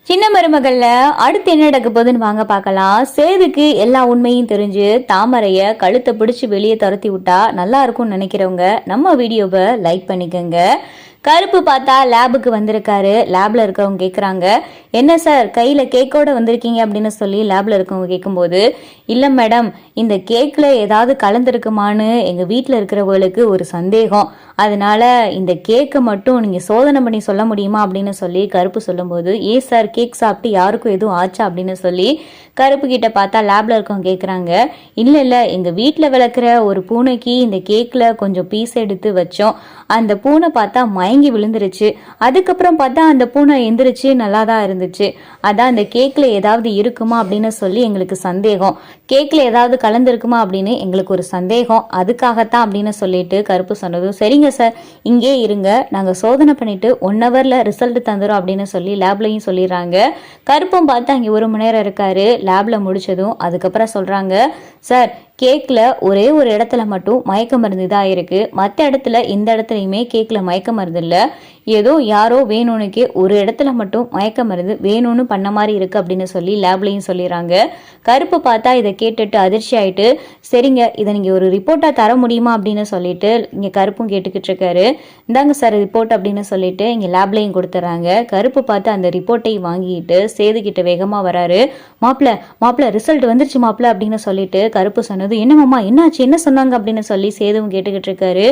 சின்ன மருமகள்ல அடுத்து என்ன நடக்க போகுதுன்னு வாங்க பார்க்கலாம். சேதுக்கு எல்லா உண்மையும் தெரிஞ்சு தாமரைய கழுத்தை பிடிச்சு வெளியே துரத்தி விட்டா நல்லா இருக்கும்னு நினைக்கிறவங்க நம்ம வீடியோவை லைக் பண்ணிக்கோங்க. கருப்பு பார்த்தா லேபுக்கு வந்திருக்காரு. லேப்ல இருக்கவங்க கேட்குறாங்க, என்ன சார் கையில கேக்கோட வந்திருக்கீங்க அப்படின்னு சொல்லி லேப்ல இருக்கவங்க கேட்கும்போது, இல்லை மேடம், இந்த கேக்ல ஏதாவது கலந்துருக்குமான்னு எங்க வீட்டில் இருக்கிறவங்களுக்கு ஒரு சந்தேகம், அதனால இந்த கேக்கை மட்டும் நீங்க சோதனை பண்ணி சொல்ல முடியுமா அப்படின்னு சொல்லி கருப்பு சொல்லும்போது, ஏன் சார் கேக் சாப்பிட்டு யாருக்கும் எதுவும் ஆச்சா அப்படின்னு சொல்லி கருப்பு கிட்ட பார்த்தா லேப்ல இருக்கவங்க கேட்குறாங்க, இல்லை இல்லை, எங்க வீட்டில் வளர்க்குற ஒரு பூனைக்கு இந்த கேக்ல கொஞ்சம் பீஸ் எடுத்து வச்சோம், அந்த பூனை பார்த்தா மயங்கி விழுந்துருச்சு, அதுக்கப்புறம் பார்த்தா அந்த பூனை எந்திரிச்சு நல்லா தான் இருந்துச்சு, அதான் அந்த கேக்ல ஏதாவது இருக்குமா அப்படின்னு சொல்லி எங்களுக்கு சந்தேகம், கேக்ல ஏதாவது கலந்துருக்குமா அப்படின்னு எங்களுக்கு ஒரு சந்தேகம், அதுக்காகத்தான் அப்படின்னு சொல்லிட்டு கருப்பு சொன்னதும், சரிங்க சார் இங்கே இருங்க, நாங்கள் சோதனை பண்ணிட்டு 1 ஹவர்ல ரிசல்ட் தந்துடும் அப்படின்னு சொல்லி லேப்லையும் சொல்லிடுறாங்க. கருப்பும் பார்த்து அங்கே 1 மணி நேரம் இருக்காரு. லேப்ல முடிச்சதும் அதுக்கப்புறம் சொல்றாங்க, சார் கேக்ல ஒரே ஒரு இடத்துல மட்டும் மயக்க மருந்து தான் இருக்கு, மற்ற இடத்துல இந்த இடத்துலையுமே கேக்ல மயக்க மருந்து இல்லை, ஏதோ யாரோ வேணும்னுக்கே ஒரு இடத்துல மட்டும் மயக்க மருந்து வேணும்னு பண்ண மாதிரி இருக்கு அப்படின்னு சொல்லி லேப்லையும் சொல்லிடுறாங்க. கருப்பு பார்த்தா இதை கேட்டுட்டு அதிர்ச்சி ஆயிட்டு, சரிங்க இதை நீங்க ஒரு ரிப்போர்ட்டா தர முடியுமா அப்படின்னு சொல்லிட்டு இங்க கருப்பும் கேட்டுக்கிட்டு இருக்காரு. இந்தாங்க சார் ரிப்போர்ட் அப்படின்னு சொல்லிட்டு இங்க லேப்லையும் கொடுத்துட்றாங்க. கருப்பு பார்த்து அந்த ரிப்போர்ட்டையும் வாங்கிட்டு சேது கிட்ட வேகமா வராரு. மாப்பிள்ள ரிசல்ட் வந்துருச்சு மாப்பிள்ள அப்படின்னு சொல்லிட்டு கருப்பு சொன்னது, என்ன மாமா என்னாச்சு, என்ன சொன்னாங்க அப்படின்னு சொல்லி சேதுவும் கேட்டுக்கிட்டு இருக்காரு.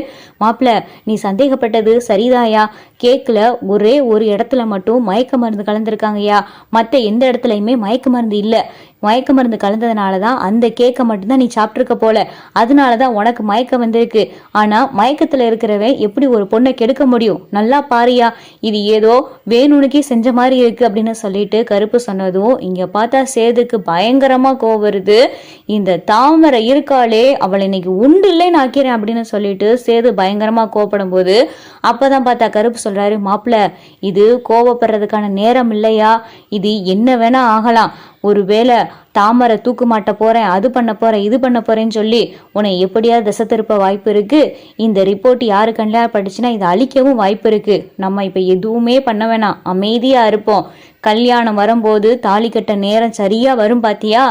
மாப்பிள்ள நீ சந்தேகப்பட்டது சரிதாயா, கேக்ல ஒரே ஒரு இடத்துல மட்டும் மயக்க மருந்து கலந்துருக்காங்கயா, மற்ற எந்த இடத்துலையுமே மயக்க மருந்து இல்லை, மயக்க மருந்து கலந்ததுனாலதான் அந்த கேக்கை மட்டும்தான் நீ சாப்பிட்ருக்க போல, அதனாலதான் உனக்கு மயக்கம் வந்திருக்கு, ஆனா மயக்கத்துல இருக்கிறவன் எப்படி ஒரு பொண்ணை கெடுக்க முடியும், நல்லா பாரியா, இது ஏதோ வேணுனுக்கே செஞ்ச மாதிரி இருக்கு அப்படின்னு சொல்லிட்டு கருப்பு சொன்னதும் இங்க பார்த்தா சேதுக்கு பயங்கரமா கோவம் வருது. இந்த தாமரை இருக்காளே அவளை இன்னைக்கு உண்டு இல்லைன்னு ஆக்கிறேன் அப்படின்னு சொல்லிட்டு சேது பயங்கரமா கோவப்படும் போது அப்பதான் பார்த்தா கருப்பு சொல்றாரு, மாப்பிள்ள இது கோவப்படுறதுக்கான நேரம் இல்லையா, இது என்ன வேணா ஆகலாம், ஒருவேளை தாமரை தூக்கு மாட்ட போறேன், அது பண்ண போறேன், இது பண்ண போறேன்னு சொல்லி உன்னை எப்படியாவது திசை திருப்ப வாய்ப்பு இருக்கு, இந்த ரிப்போர்ட் யாரு கண்ணில் படிச்சுன்னா இதை அழிக்கவும் வாய்ப்பு இருக்கு, நம்ம இப்ப எதுவுமே பண்ண வேணாம், அமைதியா இருப்போம், கல்யாணம் வரும்போது தாலி கட்ட நேரம் சரியா வரும் பாத்தியா,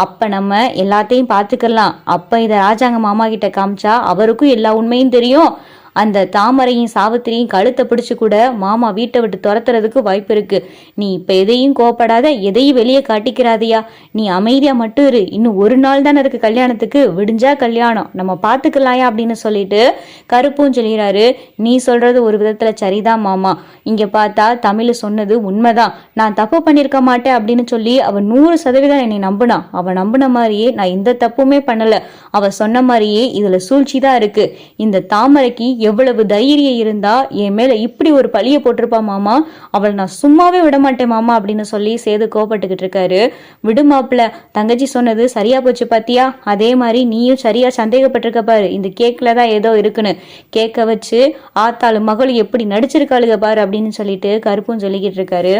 அப்ப நம்ம எல்லாத்தையும் பார்த்துக்கலாம், அப்ப இதை ராஜாங்க மாமா கிட்ட காமிச்சா அவருக்கும் எல்லா உண்மையும் தெரியும், அந்த தாமரையும் சாவித்திரியும் கழுத்தை பிடிச்சு கூட மாமா வீட்டை விட்டு துரத்துறதுக்கு வாய்ப்பு இருக்கு, நீ இப்ப எதையும் கோப்படாத, எதையும் வெளியே காட்டிக்கிறாதியா, நீ அமைதியா மட்டும் இரு, இன்னும் 1 நாள் தானே இருக்கு கல்யாணத்துக்கு, விடிஞ்சா கல்யாணம், நம்ம பாத்துக்கலாயா அப்படின்னு சொல்லிட்டு கருப்பும் சொல்லிடுறாரு. நீ சொல்றது ஒரு விதத்துல சரிதான் மாமா, இங்க பார்த்தா தமிழ் சொன்னது உண்மைதான், நான் தப்பு பண்ணிருக்க மாட்டேன் அப்படின்னு சொல்லி அவ 100% என்னை நம்பினா, அவ நம்பின மாதிரியே நான் எந்த தப்புமே பண்ணல, அவ சொன்ன மாதிரியே இதுல சூழ்ச்சி தான் இருக்கு, இந்த தாமரைக்கு எவ்வளவு தைரியம் இருந்தா என் மேல இப்படி ஒரு பழிய போட்டிருப்பா மாமா, அவள் நான் சும்மாவே விட மாட்டேன் மாமா அப்படின்னு சொல்லி சேது கோபப்பட்டுக்கிட்டு இருக்காரு. விடுமாப்புல, தங்கச்சி சொன்னது சரியா போச்சு பாத்தியா, அதே மாதிரி நீயும் சரியா சந்தேகப்பட்டிருக்க பாரு, இந்த கேக்ல தான் ஏதோ இருக்குன்னு, கேக்க வச்சு ஆத்தாளு மகளும் எப்படி நடிச்சிருக்காளுக பாரு அப்படின்னு சொல்லிட்டு கருப்பும் சொல்லிக்கிட்டு இருக்காரு.